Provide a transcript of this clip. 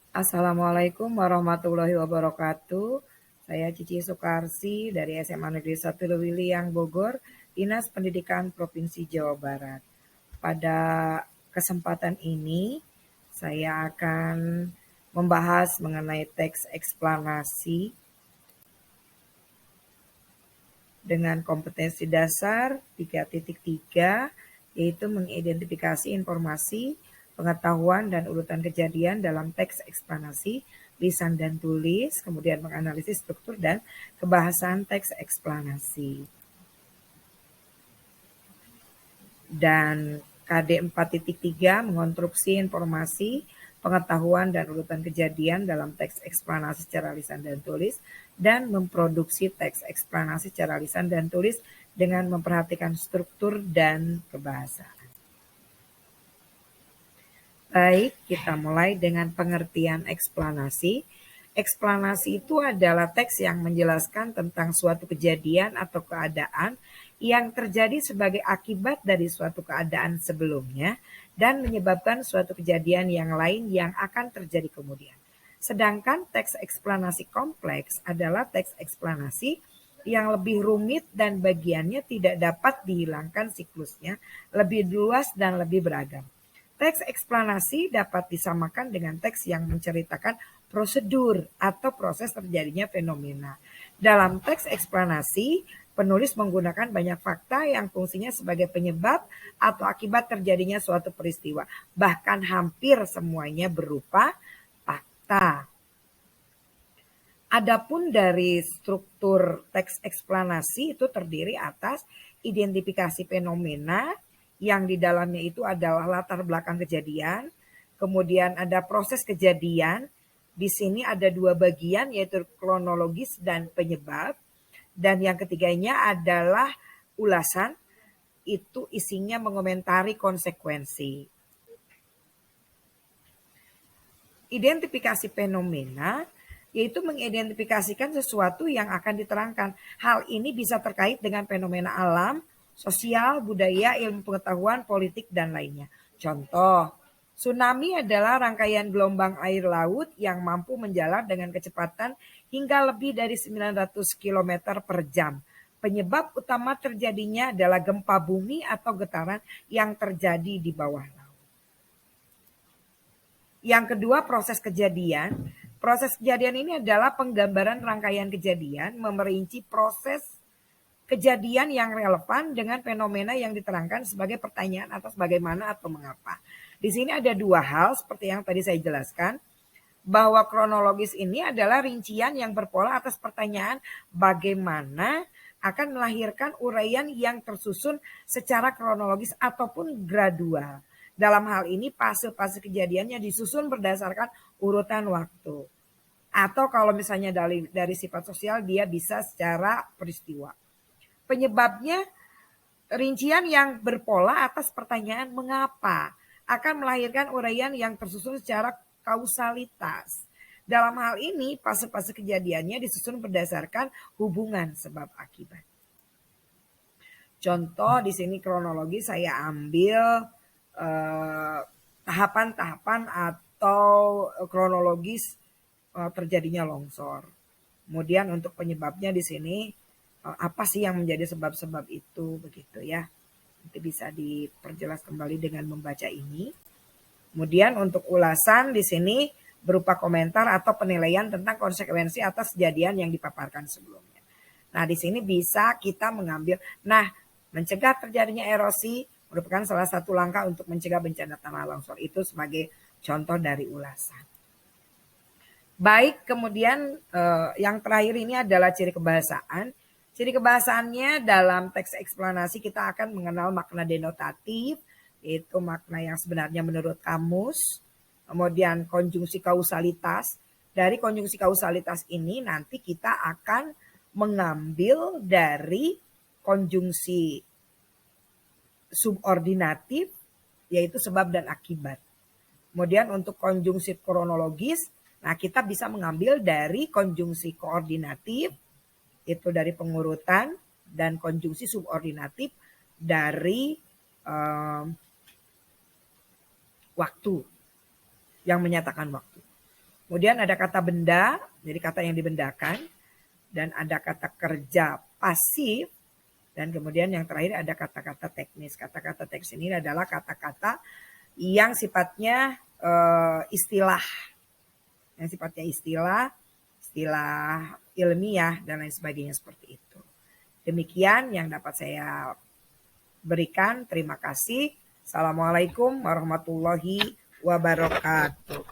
Assalamualaikum warahmatullahi wabarakatuh. Saya Cici Sukarsi dari SMA Negeri 1 Lewiliang Bogor, Dinas Pendidikan Provinsi Jawa Barat. Pada kesempatan ini, saya akan membahas mengenai teks eksplanasi dengan kompetensi dasar 3.3, yaitu mengidentifikasi informasi, pengetahuan dan urutan kejadian dalam teks eksplanasi, lisan dan tulis, kemudian menganalisis struktur dan kebahasan teks eksplanasi. Dan KD 4.3 mengonstruksi informasi, pengetahuan dan urutan kejadian dalam teks eksplanasi secara lisan dan tulis, dan memproduksi teks eksplanasi secara lisan dan tulis dengan memperhatikan struktur dan kebahasaan. Baik, kita mulai dengan pengertian eksplanasi. Eksplanasi itu adalah teks yang menjelaskan tentang suatu kejadian atau keadaan yang terjadi sebagai akibat dari suatu keadaan sebelumnya dan menyebabkan suatu kejadian yang lain yang akan terjadi kemudian. Sedangkan teks eksplanasi kompleks adalah teks eksplanasi yang lebih rumit dan bagiannya tidak dapat dihilangkan siklusnya, lebih luas dan lebih beragam. Teks eksplanasi dapat disamakan dengan teks yang menceritakan prosedur atau proses terjadinya fenomena. Dalam teks eksplanasi, penulis menggunakan banyak fakta yang fungsinya sebagai penyebab atau akibat terjadinya suatu peristiwa. Bahkan hampir semuanya berupa fakta. Adapun dari struktur teks eksplanasi itu terdiri atas identifikasi fenomena, yang di dalamnya itu adalah latar belakang kejadian, kemudian ada proses kejadian. Di sini ada dua bagian, yaitu kronologis dan penyebab, dan yang ketiganya adalah ulasan, itu isinya mengomentari konsekuensi. Identifikasi fenomena yaitu mengidentifikasikan sesuatu yang akan diterangkan. Hal ini bisa terkait dengan fenomena alam, sosial, budaya, ilmu pengetahuan, politik, dan lainnya. Contoh, tsunami adalah rangkaian gelombang air laut yang mampu menjalar dengan kecepatan hingga lebih dari 900 km per jam. Penyebab utama terjadinya adalah gempa bumi atau getaran yang terjadi di bawah laut. Yang kedua, proses kejadian. Proses kejadian ini adalah penggambaran rangkaian kejadian, memerinci proses kejadian yang relevan dengan fenomena yang diterangkan sebagai pertanyaan atas bagaimana atau mengapa. Di sini ada dua hal seperti yang tadi saya jelaskan, bahwa kronologis ini adalah rincian yang berpola atas pertanyaan bagaimana akan melahirkan uraian yang tersusun secara kronologis ataupun gradual. Dalam hal ini fase-fase kejadiannya disusun berdasarkan urutan waktu. Atau kalau misalnya dari sifat sosial dia bisa secara peristiwa. Penyebabnya rincian yang berpola atas pertanyaan mengapa akan melahirkan uraian yang tersusun secara kausalitas. Dalam hal ini fase-fase kejadiannya disusun berdasarkan hubungan sebab akibat. Contoh di sini kronologi saya ambil tahapan-tahapan atau kronologis terjadinya longsor. Kemudian untuk penyebabnya di sini apa sih yang menjadi sebab-sebab itu, begitu ya. Nanti bisa diperjelas kembali dengan membaca ini. Kemudian untuk ulasan di sini berupa komentar atau penilaian tentang konsekuensi atas kejadian yang dipaparkan sebelumnya. Nah, di sini bisa kita mengambil, mencegah terjadinya erosi merupakan salah satu langkah untuk mencegah bencana tanah longsor. Itu sebagai contoh dari ulasan. Baik, kemudian yang terakhir ini adalah ciri kebahasaan. Ciri kebahasaannya dalam teks eksplanasi kita akan mengenal makna denotatif, yaitu makna yang sebenarnya menurut kamus. Kemudian konjungsi kausalitas. Dari konjungsi kausalitas ini nanti kita akan mengambil dari konjungsi subordinatif, yaitu sebab dan akibat. Kemudian untuk konjungsi kronologis, kita bisa mengambil dari konjungsi koordinatif, itu dari pengurutan, dan konjungsi subordinatif dari waktu, yang menyatakan waktu. Kemudian ada kata benda, jadi kata yang dibendakan. Dan ada kata kerja pasif. Dan kemudian yang terakhir ada kata-kata teknis. Kata-kata teknis ini adalah kata-kata yang sifatnya istilah. Yang sifatnya istilah ilmiah dan lain sebagainya seperti itu. Demikian yang dapat saya berikan. Terima kasih. Assalamualaikum warahmatullahi wabarakatuh.